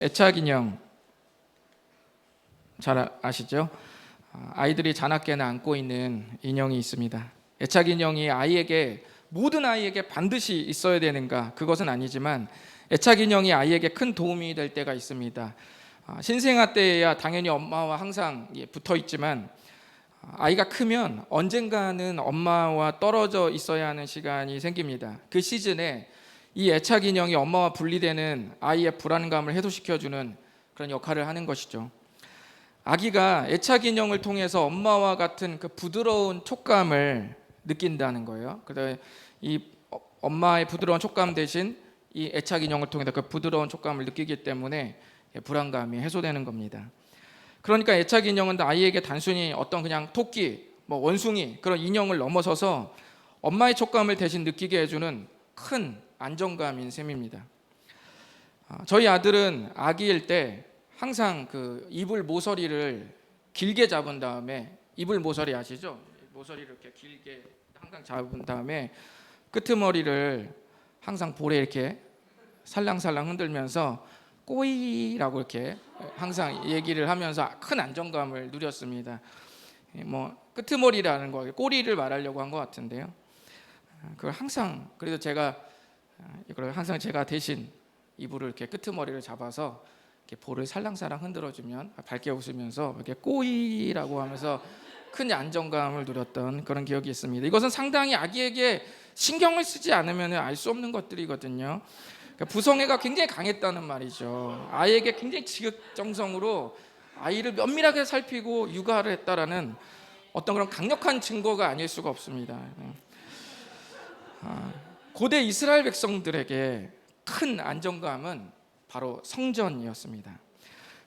애착 인형 잘 아시죠? 아이들이 자나깨나 안고 있는 인형이 있습니다. 애착 인형이 모든 아이에게 반드시 있어야 되는가? 그것은 아니지만 애착 인형이 아이에게 큰 도움이 될 때가 있습니다. 신생아 때야 당연히 엄마와 항상 붙어 있지만 아이가 크면 언젠가는 엄마와 떨어져 있어야 하는 시간이 생깁니다. 그 시즌에 이 애착 인형이 엄마와 분리되는 아이의 불안감을 해소시켜주는 그런 역할을 하는 것이죠. 아기가 애착 인형을 통해서 엄마와 같은 그 부드러운 촉감을 느낀다는 거예요. 그래서 이 엄마의 부드러운 촉감 대신 이 애착 인형을 통해서 그 부드러운 촉감을 느끼기 때문에 불안감이 해소되는 겁니다. 그러니까 애착 인형은 아이에게 단순히 어떤 그냥 토끼, 원숭이 그런 인형을 넘어서서 엄마의 촉감을 대신 느끼게 해주는 큰 안정감인 셈입니다. 저희 아들은 아기일 때 항상 그 이불 모서리를 길게 잡은 다음에, 이불 모서리 아시죠? 모서리를 이렇게 길게 항상 잡은 다음에 끄트머리를 항상 볼에 이렇게 살랑살랑 흔들면서 꼬이라고 이렇게 항상 얘기를 하면서 큰 안정감을 누렸습니다. 끄트머리라는 거, 꼬리를 말하려고 한 것 같은데요. 그걸 항상, 그래서 제가 대신 이불을 이렇게 끄트머리를 잡아서 이렇게 볼을 살랑살랑 흔들어주면 밝게 웃으면서 이렇게 꼬이라고 하면서 큰 안정감을 누렸던 그런 기억이 있습니다. 이것은 상당히 아기에게 신경을 쓰지 않으면 알 수 없는 것들이거든요. 그러니까 부성애가 굉장히 강했다는 말이죠. 아이에게 굉장히 지극정성으로 아이를 면밀하게 살피고 육아를 했다라는 어떤 그런 강력한 증거가 아닐 수가 없습니다. 고대 이스라엘 백성들에게 큰 안정감은 바로 성전이었습니다.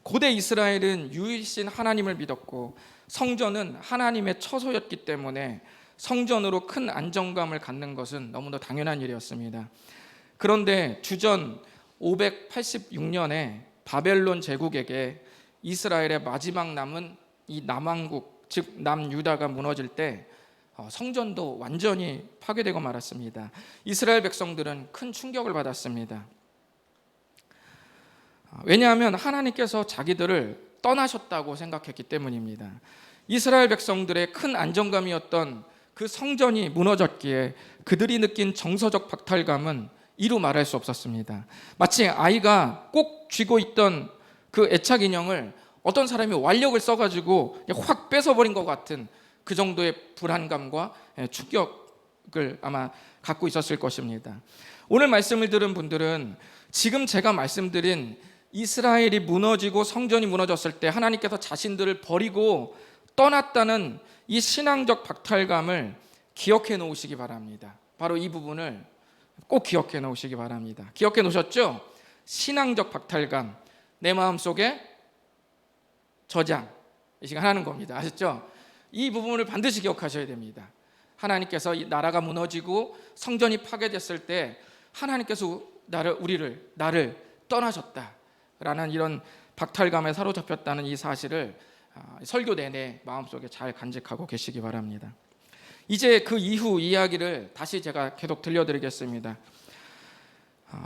고대 이스라엘은 유일신 하나님을 믿었고 성전은 하나님의 처소였기 때문에 성전으로 큰 안정감을 갖는 것은 너무나 당연한 일이었습니다. 그런데 주전 586년에 바벨론 제국에게 이스라엘의 마지막 남은 이 남왕국, 즉 남유다가 무너질 때 성전도 완전히 파괴되고 말았습니다. 이스라엘 백성들은 큰 충격을 받았습니다. 왜냐하면 하나님께서 자기들을 떠나셨다고 생각했기 때문입니다. 이스라엘 백성들의 큰 안정감이었던 그 성전이 무너졌기에 그들이 느낀 정서적 박탈감은 이루 말할 수 없었습니다. 마치 아이가 꼭 쥐고 있던 그 애착 인형을 어떤 사람이 완력을 써가지고 확 뺏어버린 것 같은 그 정도의 불안감과 충격을 아마 갖고 있었을 것입니다. 오늘 말씀을 들은 분들은 지금 제가 말씀드린 이스라엘이 무너지고 성전이 무너졌을 때 하나님께서 자신들을 버리고 떠났다는 이 신앙적 박탈감을 기억해 놓으시기 바랍니다. 바로 이 부분을 꼭 기억해 놓으시기 바랍니다. 기억해 놓으셨죠? 신앙적 박탈감, 내 마음속에 저장, 이 시간 하는 겁니다. 아셨죠? 이 부분을 반드시 기억하셔야 됩니다. 하나님께서 이 나라가 무너지고 성전이 파괴됐을 때 하나님께서 나를 떠나셨다라는 이런 박탈감에 사로잡혔다는 이 사실을 설교 내내 마음속에 잘 간직하고 계시기 바랍니다. 이제 그 이후 이야기를 다시 제가 계속 들려드리겠습니다.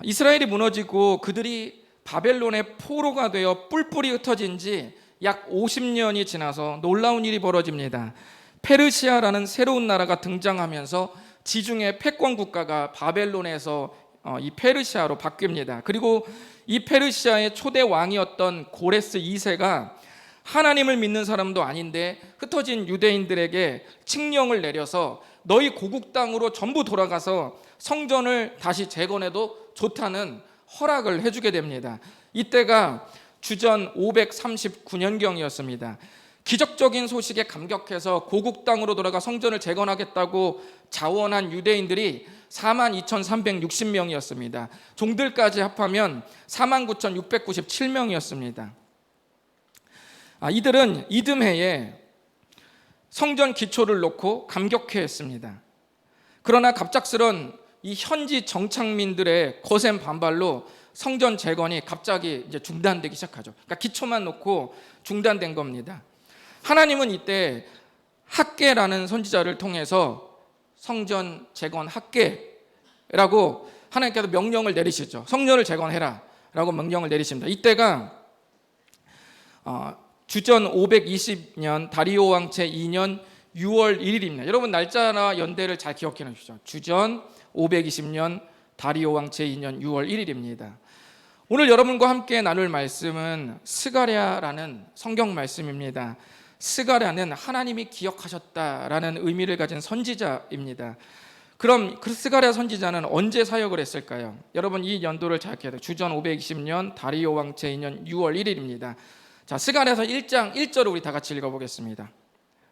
이스라엘이 무너지고 그들이 바벨론의 포로가 되어 뿔뿔이 흩어진 지 약 50년이 지나서 놀라운 일이 벌어집니다. 페르시아라는 새로운 나라가 등장하면서 지중해 패권 국가가 바벨론에서 이 페르시아로 바뀝니다. 그리고 이 페르시아의 초대 왕이었던 고레스 2세가 하나님을 믿는 사람도 아닌데 흩어진 유대인들에게 칙령을 내려서 너희 고국 땅으로 전부 돌아가서 성전을 다시 재건해도 좋다는 허락을 해주게 됩니다. 이때가 주전 539년경이었습니다. 기적적인 소식에 감격해서 고국 땅으로 돌아가 성전을 재건하겠다고 자원한 유대인들이 42,360명이었습니다. 종들까지 합하면 49,697명이었습니다. 이들은 이듬해에 성전 기초를 놓고 감격해했습니다. 그러나 갑작스런 이 현지 정착민들의 거센 반발로 성전 재건이 갑자기 이제 중단되기 시작하죠. 그러니까 기초만 놓고 중단된 겁니다. 하나님은 이때 학개라는 선지자를 통해서 성전 재건 학개라고 하나님께서 명령을 내리시죠. 성전을 재건해라. 라고 명령을 내리십니다. 이때가 주전 520년 다리오 왕 제2년 6월 1일입니다. 여러분 날짜나 연대를 잘 기억해 놓으십시오. 주전 520년 다리오 왕 제2년 6월 1일입니다. 오늘 여러분과 함께 나눌 말씀은 스가랴라는 성경 말씀입니다. 스가랴는 하나님이 기억하셨다라는 의미를 가진 선지자입니다. 그럼 그 스가랴 선지자는 언제 사역을 했을까요? 여러분 이 연도를 잘 기억해야 돼요. 주전 520년 다리오 왕 제2년 6월 1일입니다. 자, 스가랴서 1장 1절을 우리 다 같이 읽어보겠습니다.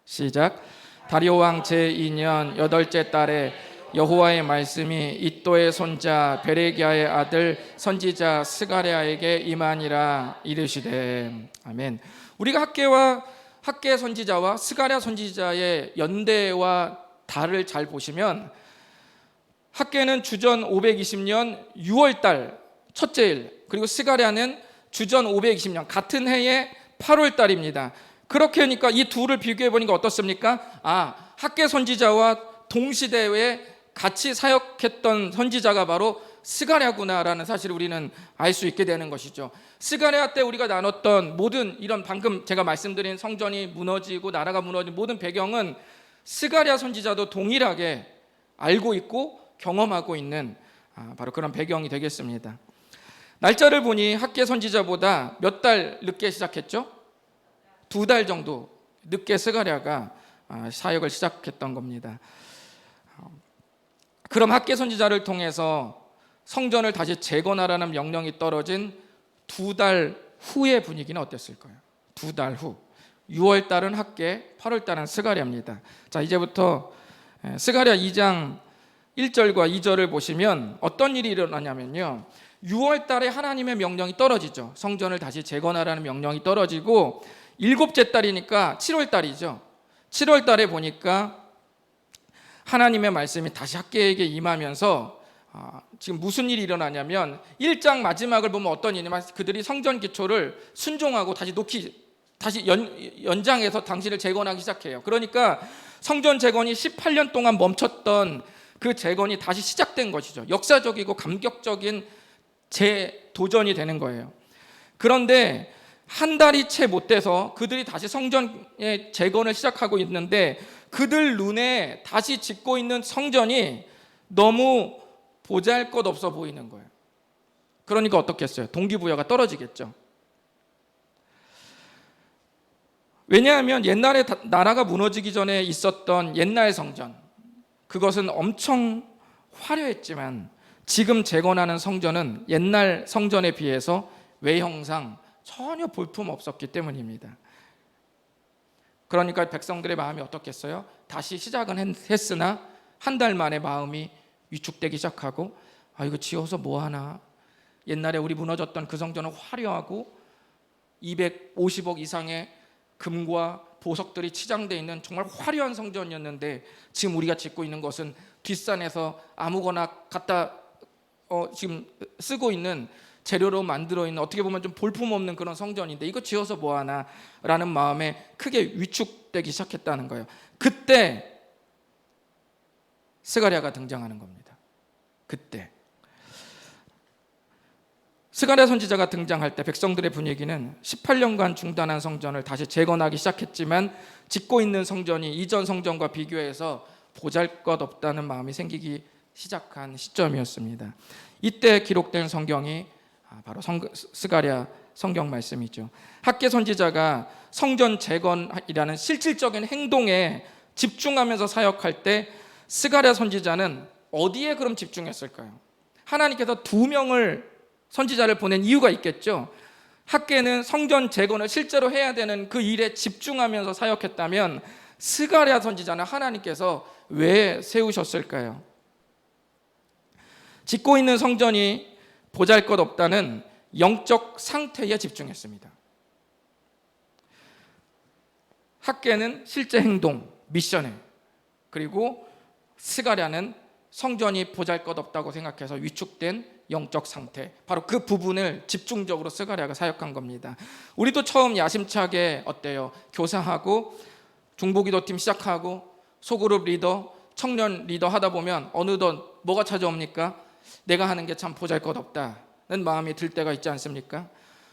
시작. 다리오 왕 제2년 8째 달에 여호와의 말씀이 이도의 손자 베레기야의 아들 선지자 스가랴에게 임하니라 이르시되. 아멘. 우리가 학개 선지자와 스가랴 선지자의 연대와 달을 잘 보시면 학개는 주전 520년 6월 달 첫째 일, 그리고 스가랴는 주전 520년 같은 해의 8월 달입니다. 그렇게 하니까 이 둘을 비교해 보니까 어떻습니까? 학개 선지자와 동시대에 같이 사역했던 선지자가 바로 스가랴구나라는 사실을 우리는 알 수 있게 되는 것이죠. 스가랴 때 우리가 나눴던 모든 이런 방금 제가 말씀드린 성전이 무너지고 나라가 무너진 모든 배경은 스가랴 선지자도 동일하게 알고 있고 경험하고 있는 바로 그런 배경이 되겠습니다. 날짜를 보니 학개 선지자보다 몇 달 늦게 시작했죠? 2달 정도 늦게 스가랴가 사역을 시작했던 겁니다. 그럼 학개 선지자를 통해서 성전을 다시 재건하라는 명령이 떨어진 2달 후의 분위기는 어땠을까요? 2달 후 6월 달은 학개, 8월 달은 스가랴입니다. 자, 이제부터 스가랴 2장 1절과 2절을 보시면 어떤 일이 일어나냐면요, 6월 달에 하나님의 명령이 떨어지죠. 성전을 다시 재건하라는 명령이 떨어지고 7째 달이니까 7월 달이죠. 7월 달에 보니까 하나님의 말씀이 다시 학개에게 임하면서 지금 무슨 일이 일어나냐면 1장 마지막을 보면 어떤 일이냐면 그들이 성전 기초를 순종하고 다시 연장해서 당신을 재건하기 시작해요. 그러니까 성전 재건이 18년 동안 멈췄던 그 재건이 다시 시작된 것이죠. 역사적이고 감격적인 재도전이 되는 거예요. 그런데 한 달이 채 못 돼서 그들이 다시 성전의 재건을 시작하고 있는데 그들 눈에 다시 짓고 있는 성전이 너무 보잘것없어 보이는 거예요. 그러니까 어떻겠어요? 동기부여가 떨어지겠죠. 왜냐하면 옛날에 나라가 무너지기 전에 있었던 옛날 성전, 그것은 엄청 화려했지만 지금 재건하는 성전은 옛날 성전에 비해서 외형상 전혀 볼품 없었기 때문입니다. 그러니까 백성들의 마음이 어떻겠어요? 다시 시작은 했으나 한 달 만에 마음이 위축되기 시작하고 이거 지어서 뭐하나, 옛날에 우리 무너졌던 그 성전은 화려하고 250억 이상의 금과 보석들이 치장되어 있는 정말 화려한 성전이었는데 지금 우리가 짓고 있는 것은 뒷산에서 아무거나 갖다 지금 쓰고 있는 재료로 만들어 있는 어떻게 보면 좀 볼품없는 그런 성전인데 이거 지어서 뭐하나 라는 마음에 크게 위축되기 시작했다는 거예요. 그때 스가랴가 등장하는 겁니다. 그때 스가랴 선지자가 등장할 때 백성들의 분위기는 18년간 중단한 성전을 다시 재건하기 시작했지만 짓고 있는 성전이 이전 성전과 비교해서 보잘것없다는 마음이 생기기 시작한 시점이었습니다. 이때 기록된 성경이 바로 스가랴 성경 말씀이죠. 학개 선지자가 성전 재건이라는 실질적인 행동에 집중하면서 사역할 때 스가랴 선지자는 어디에 그럼 집중했을까요? 하나님께서 2명을 선지자를 보낸 이유가 있겠죠. 학개는 성전 재건을 실제로 해야 되는 그 일에 집중하면서 사역했다면 스가랴 선지자는 하나님께서 왜 세우셨을까요? 짓고 있는 성전이 보잘것없다는 영적 상태에 집중했습니다. 학개는 실제 행동, 미션에, 그리고 스가랴는 성전이 보잘것없다고 생각해서 위축된 영적 상태, 바로 그 부분을 집중적으로 스가랴가 사역한 겁니다. 우리도 처음 야심차게 어때요? 교사하고 중보기도팀 시작하고 소그룹 리더, 청년 리더 하다 보면 어느덧 뭐가 찾아옵니까? 내가 하는 게 참 보잘것없다 마음이 들 때가 있지 않습니까?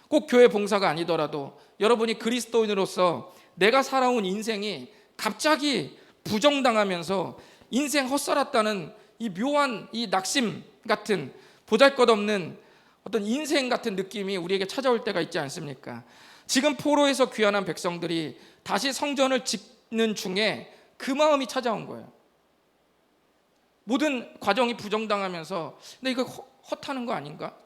꼭 교회 봉사가 아니더라도 여러분이 그리스도인으로서 내가 살아온 인생이 갑자기 부정당하면서 인생 헛살았다는 이 묘한 이 낙심 같은 보잘것없는 어떤 인생 같은 느낌이 우리에게 찾아올 때가 있지 않습니까? 지금 포로에서 귀환한 백성들이 다시 성전을 짓는 중에 그 마음이 찾아온 거예요. 모든 과정이 부정당하면서 근데 이거 헛하는 거 아닌가?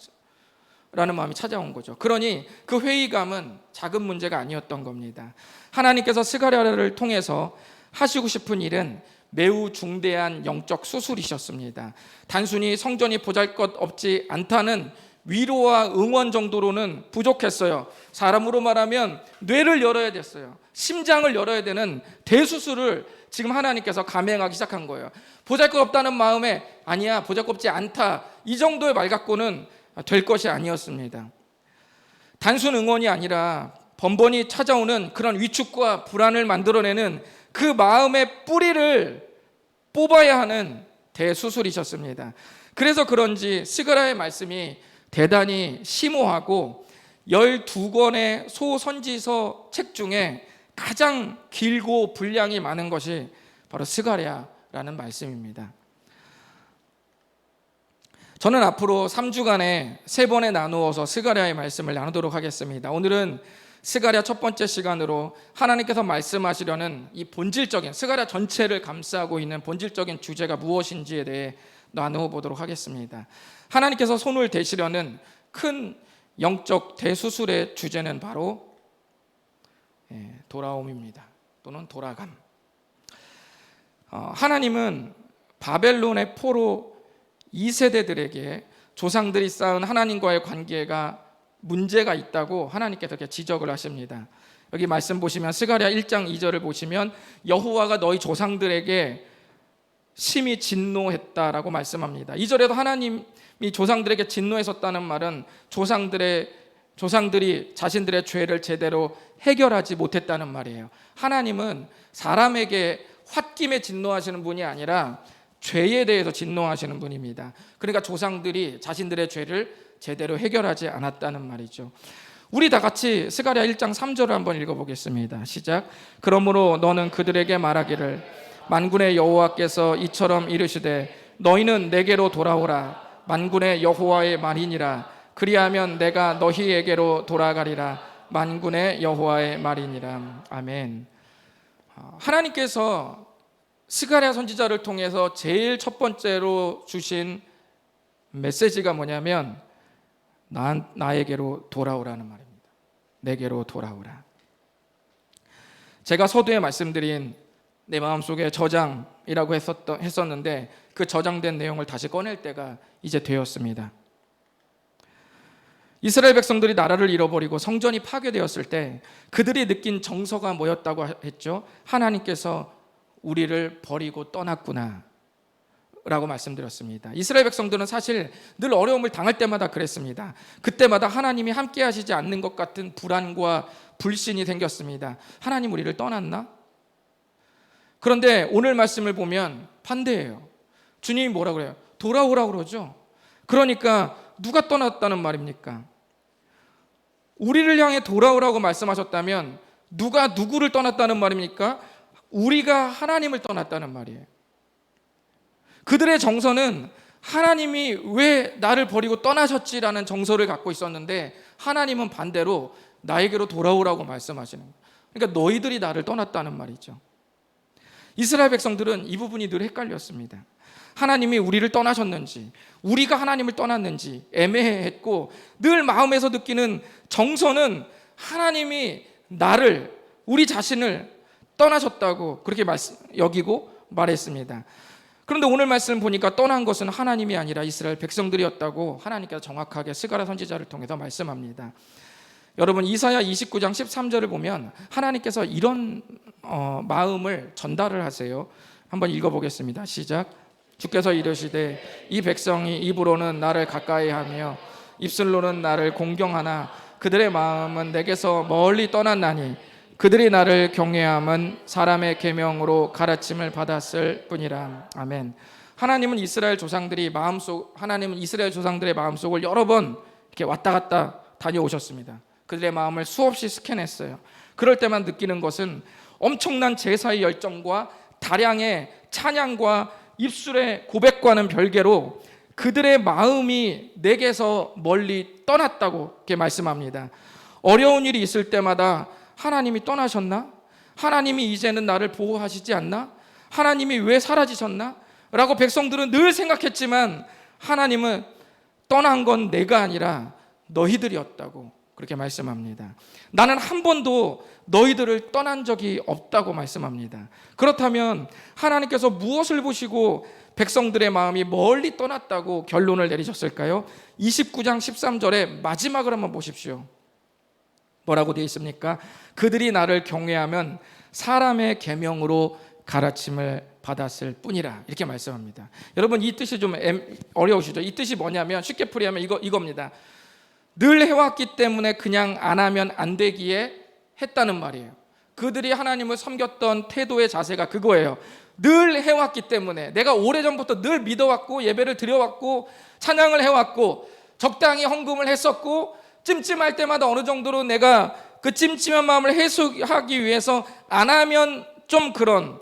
라는 마음이 찾아온 거죠. 그러니 그 회의감은 작은 문제가 아니었던 겁니다. 하나님께서 스가랴를 통해서 하시고 싶은 일은 매우 중대한 영적 수술이셨습니다. 단순히 성전이 보잘것없지 않다는 위로와 응원 정도로는 부족했어요. 사람으로 말하면 뇌를 열어야 됐어요. 심장을 열어야 되는 대수술을 지금 하나님께서 감행하기 시작한 거예요. 보잘것없다는 마음에 아니야, 보잘것없지 않다, 이 정도의 말 갖고는 될 것이 아니었습니다. 단순 응원이 아니라 번번이 찾아오는 그런 위축과 불안을 만들어내는 그 마음의 뿌리를 뽑아야 하는 대수술이셨습니다. 그래서 그런지 스가랴의 말씀이 대단히 심오하고 12권의 소선지서 책 중에 가장 길고 분량이 많은 것이 바로 스가랴라는 말씀입니다. 저는 앞으로 3주간에 3번에 나누어서 스가랴의 말씀을 나누도록 하겠습니다. 오늘은 스가랴 첫 번째 시간으로 하나님께서 말씀하시려는 이 본질적인, 스가랴 전체를 감싸고 있는 본질적인 주제가 무엇인지에 대해 나누어 보도록 하겠습니다. 하나님께서 손을 대시려는 큰 영적 대수술의 주제는 바로 돌아옴입니다. 또는 돌아감. 하나님은 바벨론의 포로 2세대들에게 조상들이 쌓은 하나님과의 관계가 문제가 있다고 하나님께서 이렇게 지적을 하십니다. 여기 말씀 보시면 스가랴 1장 2절을 보시면 여호와가 너희 조상들에게 심히 진노했다라고 말씀합니다. 2절에도 하나님이 조상들에게 진노했었다는 말은 조상들이 자신들의 죄를 제대로 해결하지 못했다는 말이에요. 하나님은 사람에게 홧김에 진노하시는 분이 아니라 죄에 대해서 진노하시는 분입니다. 그러니까 조상들이 자신들의 죄를 제대로 해결하지 않았다는 말이죠. 우리 다 같이 스가랴 1장 3절을 한번 읽어보겠습니다. 시작. 그러므로 너는 그들에게 말하기를 만군의 여호와께서 이처럼 이르시되 너희는 내게로 돌아오라. 만군의 여호와의 말이니라. 그리하면 내가 너희에게로 돌아가리라. 만군의 여호와의 말이니라. 아멘. 하나님께서 스가랴 선지자를 통해서 제일 첫 번째로 주신 메시지가 뭐냐면 나에게로 돌아오라는 말입니다. 내게로 돌아오라. 제가 서두에 말씀드린 내 마음속에 저장이라고 했었는데 그 저장된 내용을 다시 꺼낼 때가 이제 되었습니다. 이스라엘 백성들이 나라를 잃어버리고 성전이 파괴되었을 때 그들이 느낀 정서가 뭐였다고 했죠? 하나님께서 우리를 버리고 떠났구나 라고 말씀드렸습니다. 이스라엘 백성들은 사실 늘 어려움을 당할 때마다 그랬습니다. 그때마다 하나님이 함께 하시지 않는 것 같은 불안과 불신이 생겼습니다. 하나님 우리를 떠났나? 그런데 오늘 말씀을 보면 반대예요. 주님이 뭐라 그래요? 돌아오라고 그러죠. 그러니까 누가 떠났다는 말입니까? 우리를 향해 돌아오라고 말씀하셨다면 누가 누구를 떠났다는 말입니까? 우리가 하나님을 떠났다는 말이에요. 그들의 정서는 하나님이 왜 나를 버리고 떠나셨지라는 정서를 갖고 있었는데 하나님은 반대로 나에게로 돌아오라고 말씀하시는 거예요. 그러니까 너희들이 나를 떠났다는 말이죠. 이스라엘 백성들은 이 부분이 늘 헷갈렸습니다. 하나님이 우리를 떠나셨는지 우리가 하나님을 떠났는지 애매했고 늘 마음에서 느끼는 정서는 하나님이 나를, 우리 자신을 떠나셨다고 그렇게 여기고 말했습니다. 그런데 오늘 말씀 보니까 떠난 것은 하나님이 아니라 이스라엘 백성들이었다고 하나님께서 정확하게 스가랴 선지자를 통해서 말씀합니다. 여러분 이사야 29장 13절을 보면 하나님께서 이런 마음을 전달을 하세요. 한번 읽어보겠습니다. 시작. 주께서 이르시되 이 백성이 입으로는 나를 가까이하며 입술로는 나를 공경하나 그들의 마음은 내게서 멀리 떠났나니 그들이 나를 경외함은 사람의 계명으로 가르침을 받았을 뿐이라. 아멘. 하나님은 이스라엘 조상들의 마음속을 여러 번 이렇게 왔다 갔다 다녀오셨습니다. 그들의 마음을 수없이 스캔했어요. 그럴 때만 느끼는 것은 엄청난 제사의 열정과 다량의 찬양과 입술의 고백과는 별개로 그들의 마음이 내게서 멀리 떠났다고 이렇게 말씀합니다. 어려운 일이 있을 때마다 하나님이 떠나셨나? 하나님이 이제는 나를 보호하시지 않나? 하나님이 왜 사라지셨나? 라고 백성들은 늘 생각했지만 하나님은 떠난 건 내가 아니라 너희들이었다고 그렇게 말씀합니다. 나는 한 번도 너희들을 떠난 적이 없다고 말씀합니다. 그렇다면 하나님께서 무엇을 보시고 백성들의 마음이 멀리 떠났다고 결론을 내리셨을까요? 29장 13절의 마지막을 한번 보십시오. 뭐라고 되어 있습니까? 그들이 나를 경외하면 사람의 계명으로 가르침을 받았을 뿐이라, 이렇게 말씀합니다. 여러분, 이 뜻이 좀 어려우시죠? 이 뜻이 뭐냐면 쉽게 풀이하면 이겁니다. 늘 해왔기 때문에 그냥 안 하면 안 되기에 했다는 말이에요. 그들이 하나님을 섬겼던 태도의 자세가 그거예요. 늘 해왔기 때문에, 내가 오래전부터 늘 믿어왔고 예배를 드려왔고 찬양을 해왔고 적당히 헌금을 했었고 찜찜할 때마다 어느 정도로 내가 그 찜찜한 마음을 해소하기 위해서 안 하면 좀 그런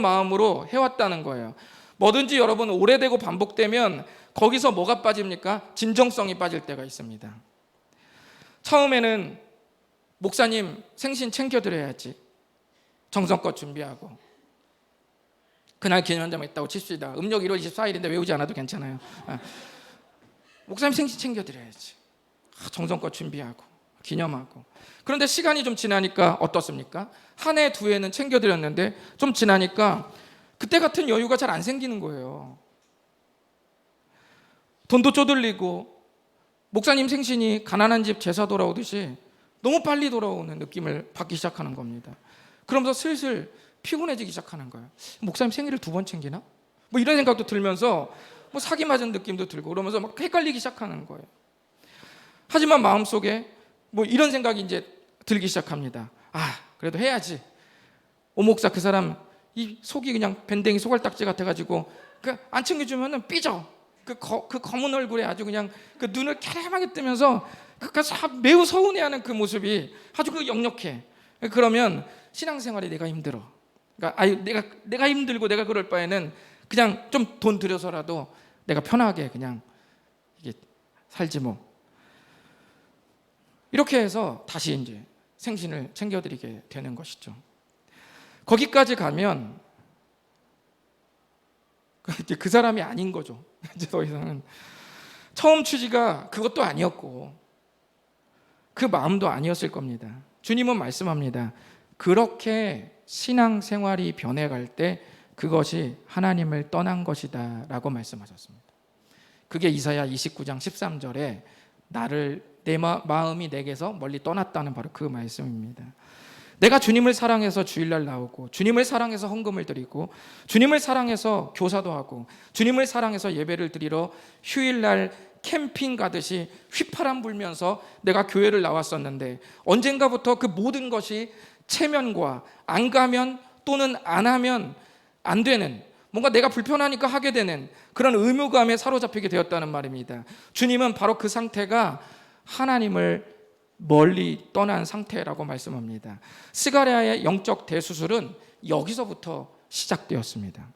마음으로 해왔다는 거예요. 뭐든지 여러분 오래되고 반복되면 거기서 뭐가 빠집니까? 진정성이 빠질 때가 있습니다. 처음에는 목사님 생신 챙겨드려야지, 정성껏 준비하고 그날 기념점 있다고 칩시다. 음력 1월 24일인데 외우지 않아도 괜찮아요. 목사님 생신 챙겨드려야지, 정성껏 준비하고 기념하고. 그런데 시간이 좀 지나니까 어떻습니까? 한 해 두 해는 챙겨드렸는데 좀 지나니까 그때 같은 여유가 잘 안 생기는 거예요. 돈도 쪼들리고 목사님 생신이 가난한 집 제사 돌아오듯이 너무 빨리 돌아오는 느낌을 받기 시작하는 겁니다. 그러면서 슬슬 피곤해지기 시작하는 거예요. 목사님 생일을 2번 챙기나? 뭐 이런 생각도 들면서 뭐 사기 맞은 느낌도 들고 그러면서 막 헷갈리기 시작하는 거예요. 하지만 마음속에 뭐 이런 생각이 이제 들기 시작합니다. 그래도 해야지. 오목사 그 사람 이 속이 그냥 밴댕이 소갈딱지 같아가지고 그 안 챙겨주면은 삐져. 그 검은 얼굴에 아주 그냥 그 눈을 캐레하게 뜨면서 매우 서운해하는 그 모습이 아주 그 역력해. 그러면 신앙생활이 내가 힘들어. 그러니까 내가 힘들고 내가 그럴 바에는 그냥 좀 돈 들여서라도 내가 편하게 그냥 이게 살지 뭐. 이렇게 해서 다시 이제 생신을 챙겨드리게 되는 것이죠. 거기까지 가면 이제 그 사람이 아닌 거죠. 이제 더 이상은 처음 취지가 그것도 아니었고 그 마음도 아니었을 겁니다. 주님은 말씀합니다. 그렇게 신앙생활이 변해갈 때 그것이 하나님을 떠난 것이다 라고 말씀하셨습니다. 그게 이사야 29장 13절에 내 마음이 내게서 멀리 떠났다는 바로 그 말씀입니다. 내가 주님을 사랑해서 주일날 나오고 주님을 사랑해서 헌금을 드리고 주님을 사랑해서 교사도 하고 주님을 사랑해서 예배를 드리러 휴일날 캠핑 가듯이 휘파람 불면서 내가 교회를 나왔었는데 언젠가부터 그 모든 것이 체면과 안 가면 또는 안 하면 안 되는, 뭔가 내가 불편하니까 하게 되는 그런 의무감에 사로잡히게 되었다는 말입니다. 주님은 바로 그 상태가 하나님을 멀리 떠난 상태라고 말씀합니다. 스가랴의 영적 대수술은 여기서부터 시작되었습니다.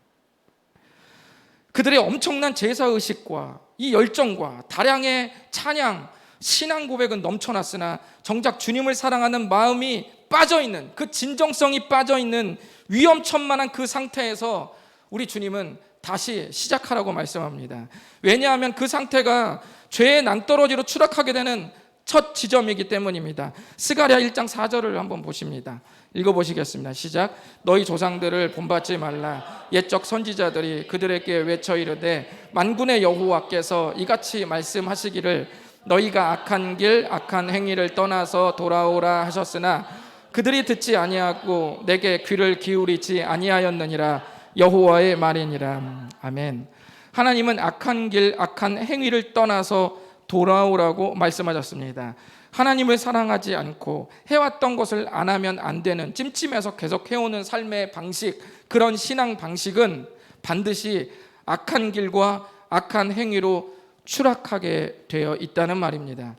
그들의 엄청난 제사의식과 이 열정과 다량의 찬양, 신앙 고백은 넘쳐났으나 정작 주님을 사랑하는 마음이 빠져있는, 그 진정성이 빠져있는 위험천만한 그 상태에서 우리 주님은 다시 시작하라고 말씀합니다. 왜냐하면 그 상태가 죄의 낭떠러지로 추락하게 되는 첫 지점이기 때문입니다. 스가랴 1장 4절을 한번 보십니다. 읽어보시겠습니다. 시작. 너희 조상들을 본받지 말라. 옛적 선지자들이 그들에게 외쳐 이르되 만군의 여호와께서 이같이 말씀하시기를 너희가 악한 길 악한 행위를 떠나서 돌아오라 하셨으나 그들이 듣지 아니하고 내게 귀를 기울이지 아니하였느니라. 여호와의 말이니라. 아멘. 하나님은 악한 길 악한 행위를 떠나서 돌아오라고 말씀하셨습니다. 하나님을 사랑하지 않고 해왔던 것을 안 하면 안 되는, 찜찜해서 계속 해오는 삶의 방식, 그런 신앙 방식은 반드시 악한 길과 악한 행위로 추락하게 되어 있다는 말입니다.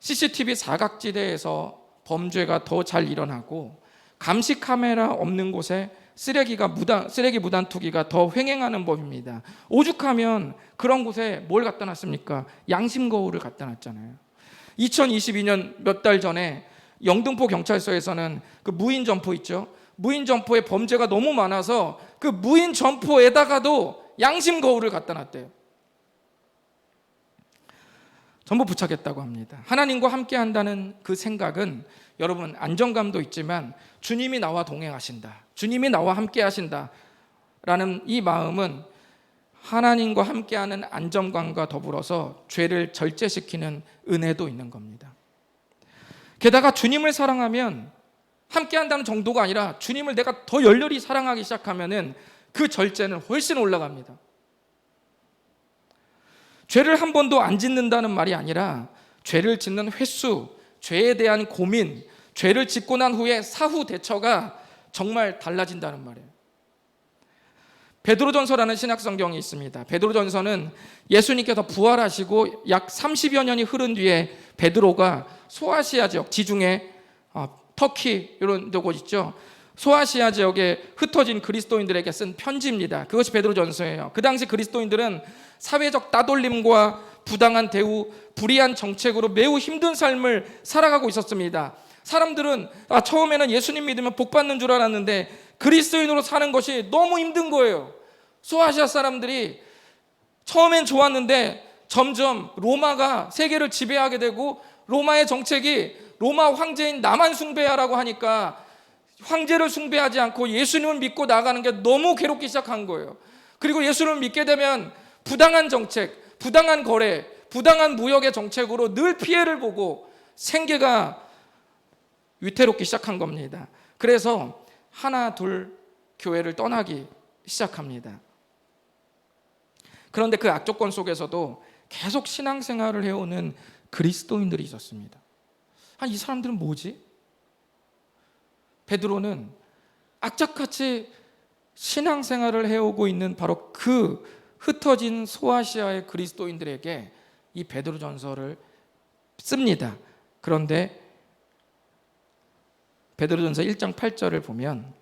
CCTV 사각지대에서 범죄가 더 잘 일어나고 감시 카메라 없는 곳에 쓰레기 무단 투기가 더 횡행하는 법입니다. 오죽하면 그런 곳에 뭘 갖다 놨습니까? 양심 거울을 갖다 놨잖아요. 2022년 몇 달 전에 영등포 경찰서에서는 그 무인 점포 있죠. 무인 점포에 범죄가 너무 많아서 그 무인 점포에다가도 양심 거울을 갖다 놨대요. 전부 부착했다고 합니다. 하나님과 함께 한다는 그 생각은 여러분 안정감도 있지만 주님이 나와 동행하신다, 주님이 나와 함께 하신다 라는 이 마음은 하나님과 함께하는 안정감과 더불어서 죄를 절제시키는 은혜도 있는 겁니다. 게다가 주님을 사랑하면 함께한다는 정도가 아니라 주님을 내가 더 열렬히 사랑하기 시작하면은 그 절제는 훨씬 올라갑니다. 죄를 한 번도 안 짓는다는 말이 아니라 죄를 짓는 횟수, 죄에 대한 고민, 죄를 짓고 난 후에 사후 대처가 정말 달라진다는 말이에요. 베드로전서라는 신약성경이 있습니다. 베드로전서는 예수님께서 부활하시고 약 30여 년이 흐른 뒤에 베드로가 소아시아 지역, 지중해, 터키 이런 곳 있죠. 소아시아 지역에 흩어진 그리스도인들에게 쓴 편지입니다. 그것이 베드로전서예요. 그 당시 그리스도인들은 사회적 따돌림과 부당한 대우, 불의한 정책으로 매우 힘든 삶을 살아가고 있었습니다. 사람들은 처음에는 예수님 믿으면 복 받는 줄 알았는데 그리스도인으로 사는 것이 너무 힘든 거예요. 소아시아 사람들이 처음엔 좋았는데 점점 로마가 세계를 지배하게 되고 로마의 정책이 로마 황제인 나만 숭배하라고 하니까 황제를 숭배하지 않고 예수님을 믿고 나가는 게 너무 괴롭기 시작한 거예요. 그리고 예수님을 믿게 되면 부당한 정책, 부당한 거래, 부당한 무역의 정책으로 늘 피해를 보고 생계가 위태롭기 시작한 겁니다. 그래서 하나 둘 교회를 떠나기 시작합니다. 그런데 그 악조건 속에서도 계속 신앙생활을 해오는 그리스도인들이 있었습니다. 이 사람들은 뭐지? 베드로는 악착같이 신앙생활을 해오고 있는 바로 그 흩어진 소아시아의 그리스도인들에게 이 베드로전서를 씁니다. 그런데 베드로전서 1장 8절을 보면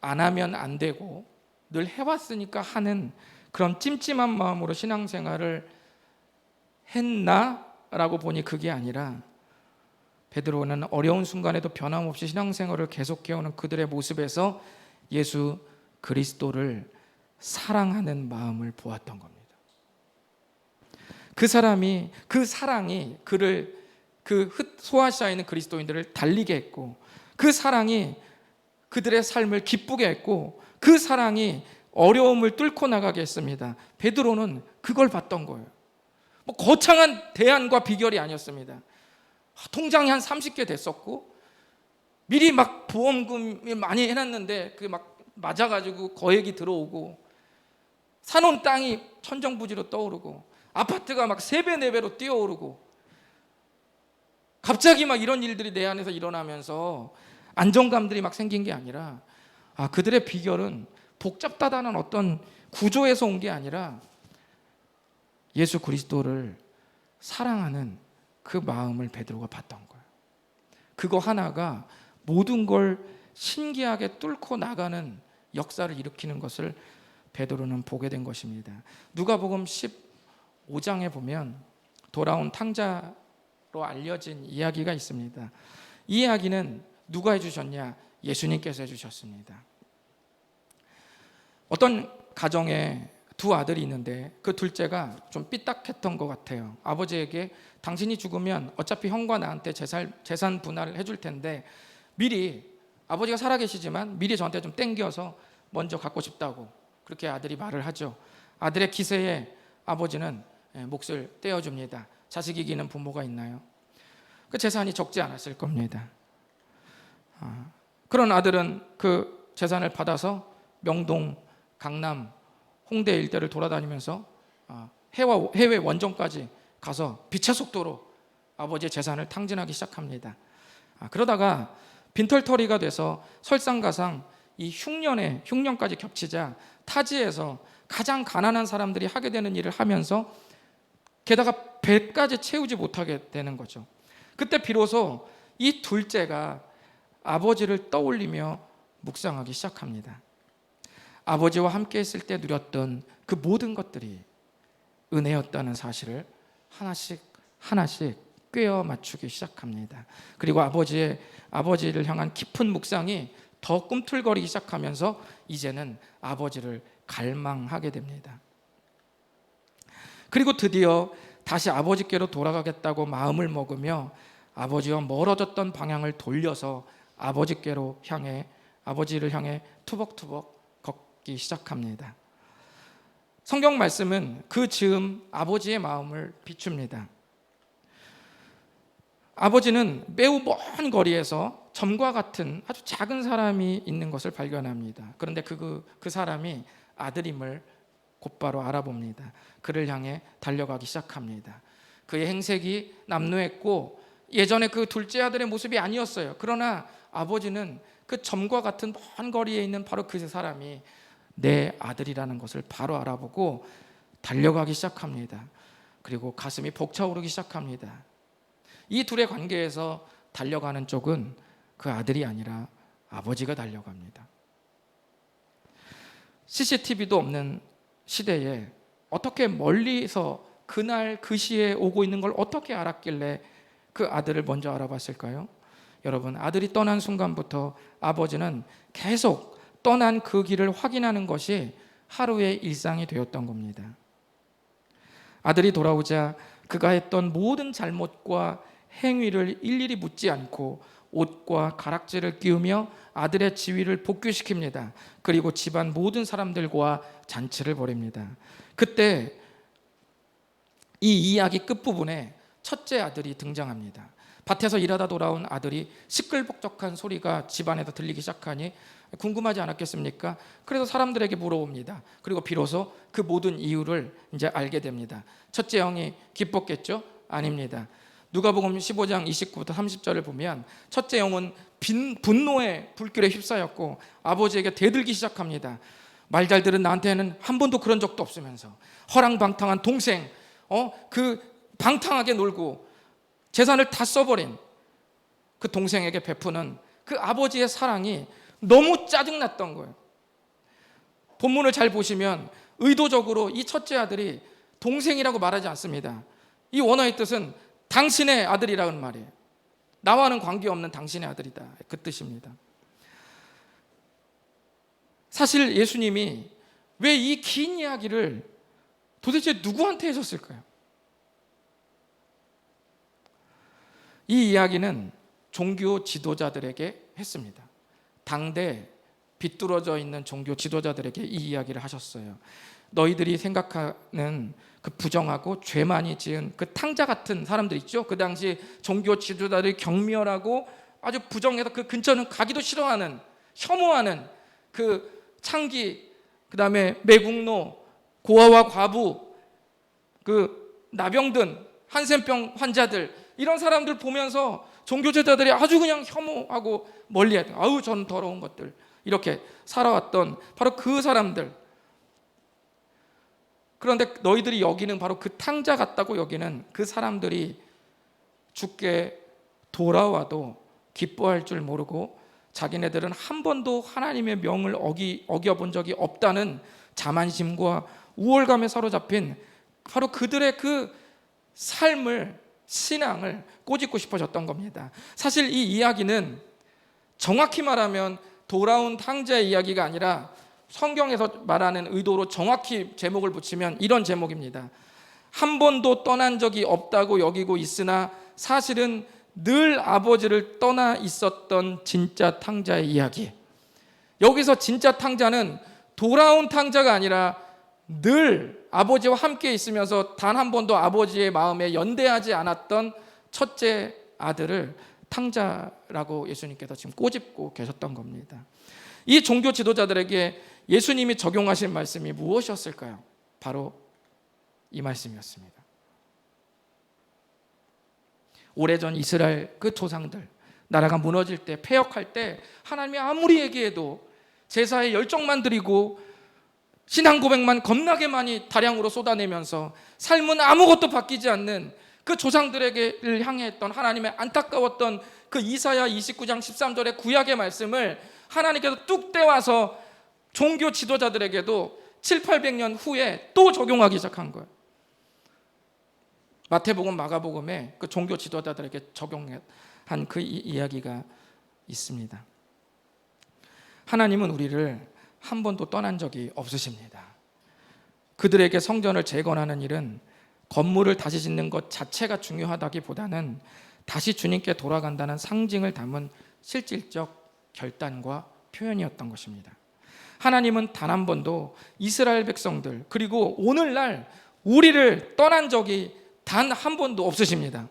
안 하면 안 되고 늘 해왔으니까 하는 그런 찜찜한 마음으로 신앙생활을 했나? 라고 보니 그게 아니라 베드로는 어려운 순간에도 변함없이 신앙생활을 계속해오는 그들의 모습에서 예수 그리스도를 사랑하는 마음을 보았던 겁니다. 그 사랑이 그를 그 소아시아에 있는 그리스도인들을 달리게 했고 그 사랑이 그들의 삶을 기쁘게 했고 그 사랑이 어려움을 뚫고 나가게 했습니다. 베드로는 그걸 봤던 거예요. 거창한 대안과 비결이 아니었습니다. 통장이 한 30개 됐었고 미리 막 보험금을 많이 해놨는데 그 막 맞아가지고 거액이 들어오고 사놓은 땅이 천정부지로 떠오르고 아파트가 막 3배 4배로 뛰어오르고 갑자기 막 이런 일들이 내 안에서 일어나면서 안정감들이 막 생긴 게 아니라 그들의 비결은 복잡하다는 어떤 구조에서 온 게 아니라 예수 그리스도를 사랑하는 그 마음을 베드로가 봤던 거예요. 그거 하나가 모든 걸 신기하게 뚫고 나가는 역사를 일으키는 것을 베드로는 보게 된 것입니다. 누가복음 15장에 보면 돌아온 탕자로 알려진 이야기가 있습니다. 이 이야기는 누가 해주셨냐? 예수님께서 해주셨습니다. 어떤 가정에 두 아들이 있는데 그 둘째가 좀 삐딱했던 것 같아요. 아버지에게 당신이 죽으면 어차피 형과 나한테 재산 분할을 해줄 텐데 미리 아버지가 살아계시지만 미리 저한테 좀 땡겨서 먼저 갖고 싶다고 그렇게 아들이 말을 하죠. 아들의 기세에 아버지는 몫을 떼어줍니다. 자식 이기는 부모가 있나요? 그 재산이 적지 않았을 겁니다. 그런 아들은 그 재산을 받아서 명동, 강남, 홍대 일대를 돌아다니면서 해외 원정까지 가서 빛의 속도로 아버지의 재산을 탕진하기 시작합니다. 그러다가 빈털터리가 돼서 설상가상 이 흉년까지 겹치자 타지에서 가장 가난한 사람들이 하게 되는 일을 하면서 게다가 배까지 채우지 못하게 되는 거죠. 그때 비로소 이 둘째가 아버지를 떠올리며 묵상하기 시작합니다. 아버지와 함께 있을 때 누렸던 그 모든 것들이 은혜였다는 사실을 하나씩 꿰어 맞추기 시작합니다. 그리고 아버지를 향한 깊은 묵상이 더 꿈틀거리기 시작하면서 이제는 아버지를 갈망하게 됩니다. 그리고 드디어 다시 아버지께로 돌아가겠다고 마음을 먹으며 아버지와 멀어졌던 방향을 돌려서 아버지를 향해 투벅투벅 걷기 시작합니다. 성경 말씀은 그 즈음 아버지의 마음을 비춥니다. 아버지는 매우 먼 거리에서 점과 같은 아주 작은 사람이 있는 것을 발견합니다. 그런데 그 사람이 아들임을 곧바로 알아봅니다. 그를 향해 달려가기 시작합니다. 그의 행색이 남루했고 예전에 그 둘째 아들의 모습이 아니었어요. 그러나 아버지는 그 점과 같은 먼 거리에 있는 바로 그 사람이 내 아들이라는 것을 바로 알아보고 달려가기 시작합니다. 그리고 가슴이 벅차오르기 시작합니다. 이 둘의 관계에서 달려가는 쪽은 그 아들이 아니라 아버지가 달려갑니다. CCTV도 없는 시대에 어떻게 멀리서 그날 그 시에 오고 있는 걸 어떻게 알았길래 그 아들을 먼저 알아봤을까요? 여러분, 아들이 떠난 순간부터 아버지는 계속 떠난 그 길을 확인하는 것이 하루의 일상이 되었던 겁니다. 아들이 돌아오자 그가 했던 모든 잘못과 행위를 일일이 묻지 않고 옷과 가락지를 끼우며 아들의 지위를 복귀시킵니다. 그리고 집안 모든 사람들과 잔치를 벌입니다. 그때 이 이야기 끝부분에 첫째 아들이 등장합니다. 밭에서 일하다 돌아온 아들이 시끌벅적한 소리가 집안에서 들리기 시작하니 궁금하지 않았겠습니까? 그래서 사람들에게 물어봅니다. 그리고 비로소 그 모든 이유를 이제 알게 됩니다. 첫째 형이 기뻤겠죠? 아닙니다. 누가복음 15장 29부터 30절을 보면 첫째 형은 분노의 불길에 휩싸였고 아버지에게 대들기 시작합니다. 말 잘 들은 나한테는 한 번도 그런 적도 없으면서 허랑방탕한 동생, 그 방탕하게 놀고 재산을 다 써버린 그 동생에게 베푸는 그 아버지의 사랑이 너무 짜증났던 거예요. 본문을 잘 보시면 의도적으로 이 첫째 아들이 동생이라고 말하지 않습니다. 이 원어의 뜻은 당신의 아들이라는 말이에요. 나와는 관계없는 당신의 아들이다, 그 뜻입니다. 사실 예수님이 왜 이 긴 이야기를 도대체 누구한테 해줬을까요? 이 이야기는 종교 지도자들에게 했습니다. 당대 비뚤어져 있는 종교 지도자들에게 이 이야기를 하셨어요. 너희들이 생각하는 그 부정하고 죄 많이 지은 그 탕자 같은 사람들 있죠? 그 당시 종교 지도자들이 경멸하고 아주 부정해서 그 근처는 가기도 싫어하는, 혐오하는 그 창기, 그 다음에 매국노, 고아와 과부, 그 나병든, 한센병 환자들, 이런 사람들 보면서 종교제자들이 아주 그냥 혐오하고 멀리했던, 아우 저는 더러운 것들, 이렇게 살아왔던 바로 그 사람들. 그런데 너희들이 여기는 바로 그 탕자 같다고 여기는 그 사람들이 죽게 돌아와도 기뻐할 줄 모르고 자기네들은 한 번도 하나님의 명을 어겨본 적이 없다는 자만심과 우월감에 사로잡힌 바로 그들의 그 삶을, 신앙을 꼬집고 싶어졌던 겁니다. 사실 이 이야기는 정확히 말하면 돌아온 탕자의 이야기가 아니라 성경에서 말하는 의도로 정확히 제목을 붙이면 이런 제목입니다. 한 번도 떠난 적이 없다고 여기고 있으나 사실은 늘 아버지를 떠나 있었던 진짜 탕자의 이야기. 여기서 진짜 탕자는 돌아온 탕자가 아니라 늘 아버지와 함께 있으면서 단 한 번도 아버지의 마음에 연대하지 않았던 첫째 아들을 탕자라고 예수님께서 지금 꼬집고 계셨던 겁니다. 이 종교 지도자들에게 예수님이 적용하신 말씀이 무엇이었을까요? 바로 이 말씀이었습니다. 오래전 이스라엘 그 조상들, 나라가 무너질 때, 패역할 때 하나님이 아무리 얘기해도 제사에 열정만 드리고 신앙 고백만 겁나게 많이 다량으로 쏟아내면서 삶은 아무것도 바뀌지 않는 그 조상들에게를 향해 했던 하나님의 안타까웠던 그 이사야 29장 13절의 구약의 말씀을 하나님께서 뚝 떼와서 종교 지도자들에게도 700~800년 후에 또 적용하기 시작한 거예요. 마태복음, 마가복음에 그 종교 지도자들에게 적용한 그 이야기가 있습니다. 하나님은 우리를 한 번도 떠난 적이 없으십니다. 그들에게 성전을 재건하는 일은 건물을 다시 짓는 것 자체가 중요하다기보다는 다시 주님께 돌아간다는 상징을 담은 실질적 결단과 표현이었던 것입니다. 하나님은 단 한 번도 이스라엘 백성들 그리고 오늘날 우리를 떠난 적이 단 한 번도 없으십니다.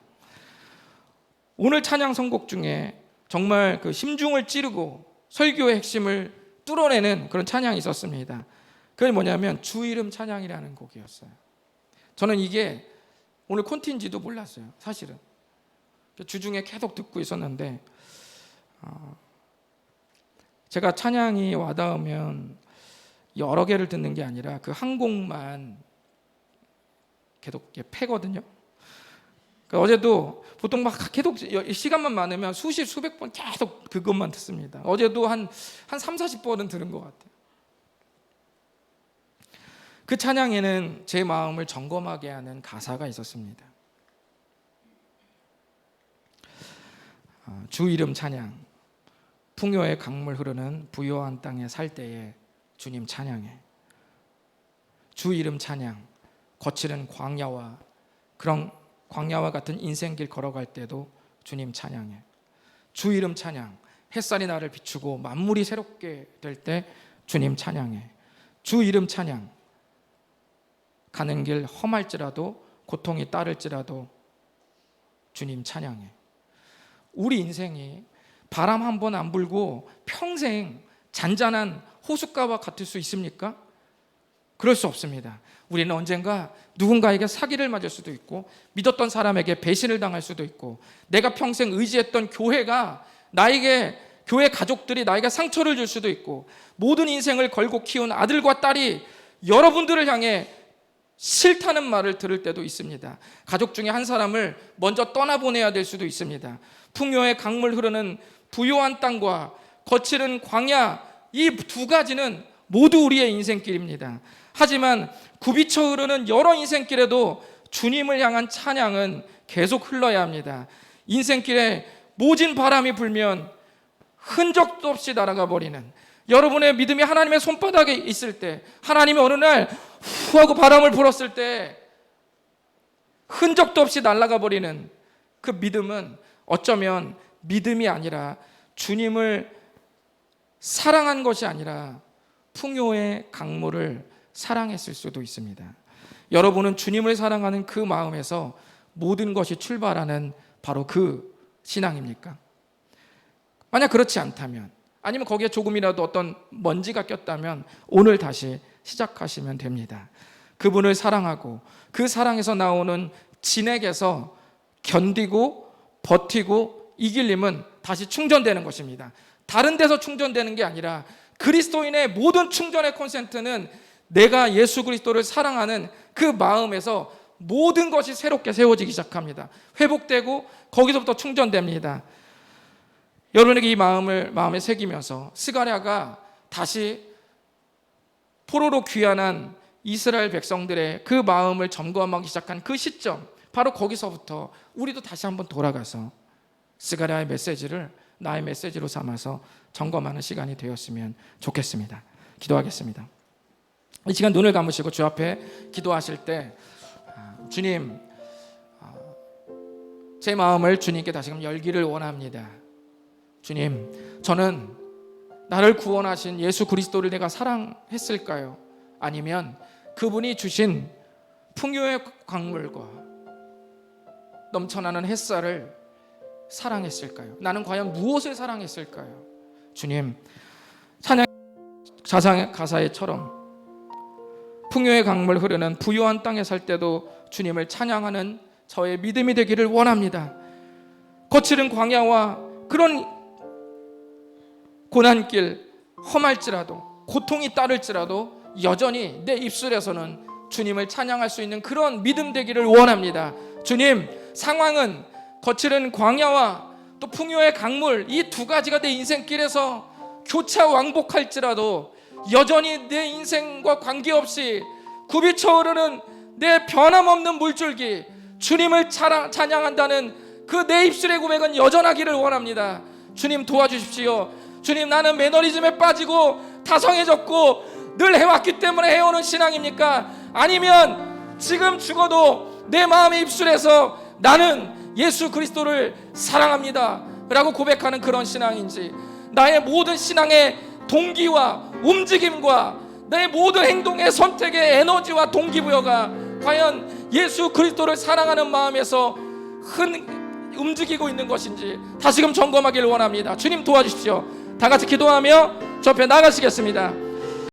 오늘 찬양 선곡 중에 정말 그 심중을 찌르고 설교의 핵심을 뚫어내는 그런 찬양이 있었습니다. 그게 뭐냐면 주 이름 찬양이라는 곡이었어요. 저는 이게 오늘 콘티인지도 몰랐어요. 사실은 주중에 계속 듣고 있었는데 제가 찬양이 와닿으면 여러 개를 듣는 게 아니라 그 한 곡만 계속 패거든요. 그러니까 어제도 보통 막 계속 시간만 많으면 수십 수백 번 계속 그것만 듣습니다. 어제도 한 30~40번은 들은 것 같아요. 그 찬양에는 제 마음을 점검하게 하는 가사가 있었습니다. 주 이름 찬양, 풍요의 강물 흐르는 부요한 땅에 살 때에 주님 찬양해. 주 이름 찬양, 거칠은 광야와 그런 광야와 같은 인생길 걸어갈 때도 주님 찬양해. 주 이름 찬양, 햇살이 나를 비추고 만물이 새롭게 될 때 주님 찬양해. 주 이름 찬양, 가는 길 험할지라도 고통이 따를지라도 주님 찬양해. 우리 인생이 바람 한 번 안 불고 평생 잔잔한 호숫가와 같을 수 있습니까? 그럴 수 없습니다. 우리는 언젠가 누군가에게 사기를 맞을 수도 있고 믿었던 사람에게 배신을 당할 수도 있고 내가 평생 의지했던 교회가 나에게 교회 가족들이 나에게 상처를 줄 수도 있고 모든 인생을 걸고 키운 아들과 딸이 여러분들을 향해 싫다는 말을 들을 때도 있습니다. 가족 중에 한 사람을 먼저 떠나보내야 될 수도 있습니다. 풍요의 강물 흐르는 부요한 땅과 거칠은 광야, 이 두 가지는 모두 우리의 인생길입니다. 하지만 굽이쳐 흐르는 여러 인생길에도 주님을 향한 찬양은 계속 흘러야 합니다. 인생길에 모진 바람이 불면 흔적도 없이 날아가 버리는, 여러분의 믿음이 하나님의 손바닥에 있을 때, 하나님이 어느 날 후 하고 바람을 불었을 때 흔적도 없이 날아가 버리는 그 믿음은 어쩌면 믿음이 아니라 주님을 사랑한 것이 아니라 풍요의 강물을 사랑했을 수도 있습니다. 여러분은 주님을 사랑하는 그 마음에서 모든 것이 출발하는 바로 그 신앙입니까? 만약 그렇지 않다면, 아니면 거기에 조금이라도 어떤 먼지가 꼈다면 오늘 다시 시작하시면 됩니다. 그분을 사랑하고 그 사랑에서 나오는 진액에서 견디고 버티고 이길 힘은 다시 충전되는 것입니다. 다른 데서 충전되는 게 아니라 그리스도인의 모든 충전의 콘센트는 내가 예수 그리스도를 사랑하는 그 마음에서 모든 것이 새롭게 세워지기 시작합니다. 회복되고 거기서부터 충전됩니다. 여러분에게 이 마음에 새기면서 스가랴가 다시 포로로 귀환한 이스라엘 백성들의 그 마음을 점검하기 시작한 그 시점, 바로 거기서부터 우리도 다시 한번 돌아가서 스가랴의 메시지를 나의 메시지로 삼아서 점검하는 시간이 되었으면 좋겠습니다. 기도하겠습니다. 이 시간 눈을 감으시고 주 앞에 기도하실 때 주님, 제 마음을 주님께 다시금 열기를 원합니다. 주님, 저는 나를 구원하신 예수 그리스도를 내가 사랑했을까요? 아니면 그분이 주신 풍요의 강물과 넘쳐나는 햇살을 사랑했을까요? 나는 과연 무엇을 사랑했을까요? 주님, 찬양 가사에처럼 풍요의 강물 흐르는 부요한 땅에 살 때도 주님을 찬양하는 저의 믿음이 되기를 원합니다. 거칠은 광야와 그런 고난길, 험할지라도 고통이 따를지라도 여전히 내 입술에서는 주님을 찬양할 수 있는 그런 믿음 되기를 원합니다. 주님, 상황은 거칠은 광야와 또 풍요의 강물, 이 두 가지가 내 인생길에서 교차 왕복할지라도 여전히 내 인생과 관계없이 굽이쳐 오르는 내 변함없는 물줄기, 주님을 찬양한다는 그 내 입술의 고백은 여전하기를 원합니다. 주님 도와주십시오. 주님, 나는 매너리즘에 빠지고 다성해졌고 늘 해왔기 때문에 해오는 신앙입니까? 아니면 지금 죽어도 내 마음의 입술에서 나는 예수 그리스도를 사랑합니다 라고 고백하는 그런 신앙인지, 나의 모든 신앙의 동기와 움직임과 나의 모든 행동의 선택의 에너지와 동기부여가 과연 예수 그리스도를 사랑하는 마음에서 움직이고 있는 것인지 다시금 점검하기를 원합니다. 주님 도와주십시오. 다 같이 기도하며 저 앞에 나가시겠습니다.